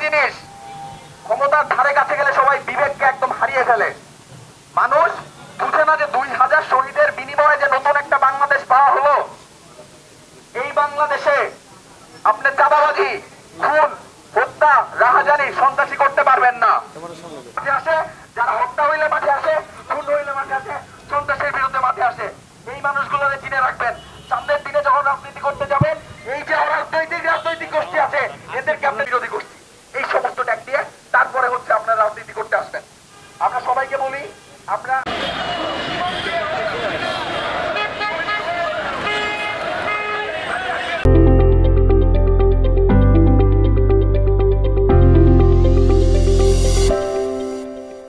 জিনিস, ক্ষমতার ধারে কাছে গেলে সবাই বিবেককে একদম হারিয়ে ফেলে। মানুষ বুঝে না যে 2000 শহীদের বিনিময়ে যে নতুন একটা বাংলাদেশ পাওয়া হলো। এই বাংলাদেশে আপনি চাঁদাবাজি, খুন, হত্যা, রাহাজানি, সন্ত্রাসী করতে পারবেন না। মাঠে আসে যারা হত্যা হইলে মাঠে আসে, খুন হইলে মাঠে আসে, সন্ত্রাসের বিরুদ্ধে মাঠে আসে। এই মানুষগুলোকে চিনে রাখবেন। সামনের দিনে যখন রাজনীতি করতে যাবেন, এই যে অরাজনৈতিক গোষ্ঠী আছে, এদেরকে আপনি